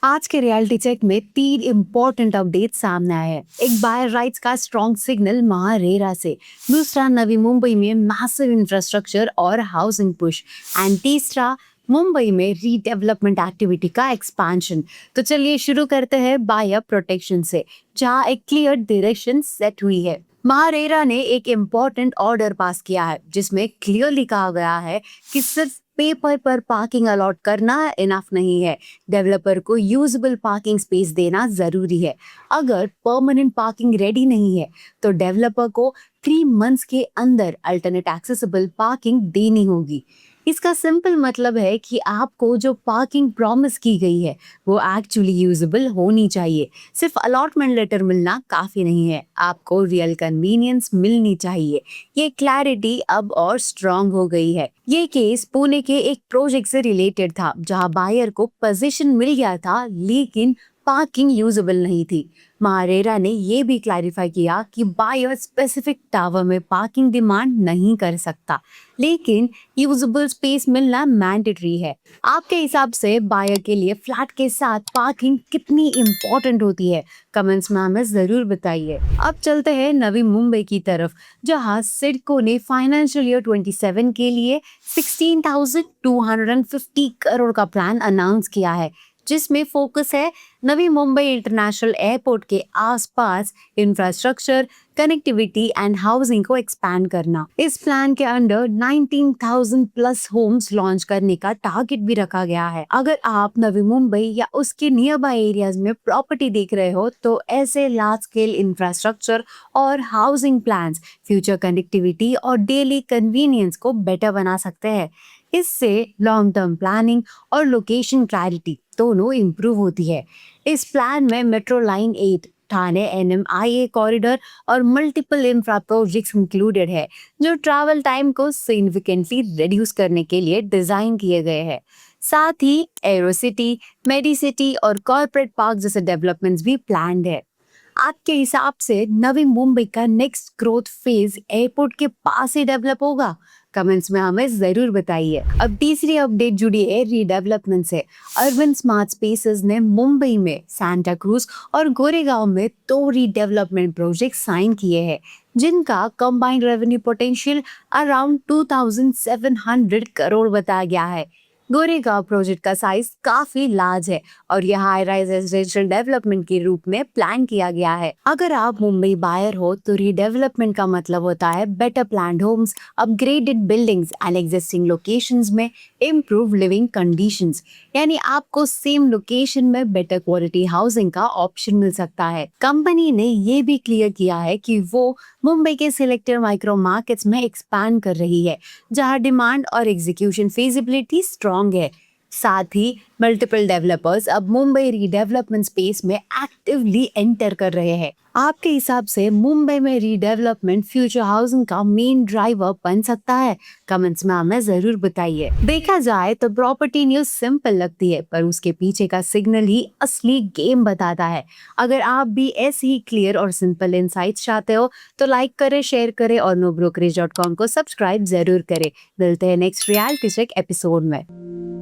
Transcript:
आज के reality check में 3 इम्पोर्टेंट अपडेट सामने आए हैं। एक बायर राइट्स का स्ट्रॉन्ग सिग्नल महारेरा से, दूसरा नवी मुंबई में मैसिव इंफ्रास्ट्रक्चर और हाउसिंग पुश, एंड तीसरा मुंबई में रीडेवलपमेंट एक्टिविटी का एक्सपेंशन। तो चलिए शुरू करते हैं बायर प्रोटेक्शन से, जहां एक क्लियर डायरेक्शन सेट हुई है। महारेरा ने एक इम्पोर्टेंट ऑर्डर पास किया है जिसमें क्लियरली कहा गया है कि सिर्फ पेपर पर पार्किंग अलॉट करना इनफ नहीं है, डेवलपर को यूजेबल पार्किंग स्पेस देना जरूरी है। अगर परमानेंट पार्किंग रेडी नहीं है तो डेवलपर को 3 मंथ्स के अंदर अल्टरनेट एक्सेसिबल पार्किंग देनी होगी। इसका सिंपल मतलब है कि आपको जो पार्किंग प्रॉमिस की गई है वो एक्चुअली यूजेबल होनी चाहिए। सिर्फ अलॉटमेंट लेटर मिलना काफी नहीं है, आपको रियल कन्वीनियंस मिलनी चाहिए। ये क्लैरिटी अब और स्ट्रांग हो गई है। ये केस पुणे के एक प्रोजेक्ट से रिलेटेड था जहां बायर को पोजीशन मिल गया था लेकिन पार्किंग यूजेबल नहीं थी। महारेरा ने ये भी क्लैरिफाई किया कि बायर स्पेसिफिक टावर में पार्किंग डिमांड नहीं कर सकता, लेकिन यूजेबल स्पेस मिलना मैंडेटरी है। आपके हिसाब से बायर के लिए फ्लैट के साथ पार्किंग कितनी इम्पोर्टेंट होती है? कमेंट्स में हमें जरूर बताइए। अब चलते हैं नवी मुंबई की तरफ, जहां सिडको ने फाइनेंशियल ईयर 27 के लिए 16,250 करोड़ का प्लान अनाउंस किया है, जिसमें फोकस है नवी मुंबई इंटरनेशनल एयरपोर्ट के आसपास इंफ्रास्ट्रक्चर, कनेक्टिविटी एंड हाउसिंग को एक्सपैंड करना। इस प्लान के अंडर 19,000 प्लस होम्स लॉन्च करने का टारगेट भी रखा गया है। अगर आप नवी मुंबई या उसके नियर बाय एरियाज में प्रॉपर्टी देख रहे हो तो ऐसे लार्ज स्केल इंफ्रास्ट्रक्चर और हाउसिंग प्लान्स फ्यूचर कनेक्टिविटी और डेली कन्वीनियंस को बेटर बना सकते हैं। इससे लॉन्ग टर्म प्लानिंग और लोकेशन क्लैरिटी दोनों इम्प्रूव होती है। इस प्लान में metro line 8, Thane NMIA corridor और मल्टीपल इंफ्रा प्रोजेक्ट्स इंक्लूडेड है, जो ट्रैवल टाइम को सिग्निफिकेंटली रिड्यूस करने के लिए डिजाइन किए गए हैं। साथ ही एरो सिटी, मेडी सिटी और कॉर्पोरेट पार्क जैसे डेवलपमेंट्स भी प्लान्ड है। आपके हिसाब से नवी मुंबई का नेक्स्ट ग्रोथ फेज एयरपोर्ट के पास ही डेवलप होगा? कमेंट्स में हमें जरूर बताइए। अब तीसरी अपडेट जुड़ी है रीडेवलपमेंट से। अर्बन स्मार्ट स्पेसेस ने मुंबई में सांता क्रूज और गोरेगांव में 2 रीडेवलपमेंट प्रोजेक्ट साइन किए हैं, जिनका combined revenue potential around 2,700 crore बताया गया है। गोरेगांव प्रोजेक्ट का साइज काफी लार्ज है और यह हाई राइज रेजिडेंशियल डेवलपमेंट के रूप में प्लान किया गया है। अगर आप मुंबई बायर हो तो रीडेवलपमेंट का मतलब होता है better planned homes, upgraded buildings and existing locations में इम्प्रूव लिविंग कंडीशंस। यानी आपको सेम लोकेशन में बेटर क्वालिटी हाउसिंग का ऑप्शन मिल सकता है। कंपनी ने ये भी क्लियर किया है कि वो मुंबई के सिलेक्टेड माइक्रो मार्केट्स में एक्सपैंड कर रही है, जहां डिमांड और एग्जीक्यूशन फिजिबिलिटी स्ट्रांग है। साथ ही मल्टीपल डेवलपर्स अब मुंबई रीडेवलपमेंट स्पेस में एक्टिवली एंटर कर रहे हैं। आपके हिसाब से मुंबई में रीडेवलपमेंट फ्यूचर हाउसिंग का मेन ड्राइवर बन सकता है? कमेंट्स में हमें जरूर बताइए। देखा जाए तो प्रॉपर्टी न्यूज सिंपल लगती है, पर उसके पीछे का सिग्नल ही असली गेम बताता है। अगर आप भी ऐसे ही क्लियर और सिंपल इनसाइट्स चाहते हो तो लाइक करें, शेयर करें और nobrokerage.com को सब्सक्राइब जरूर करें। मिलते हैं नेक्स्ट रियलिटी चेक एपिसोड में।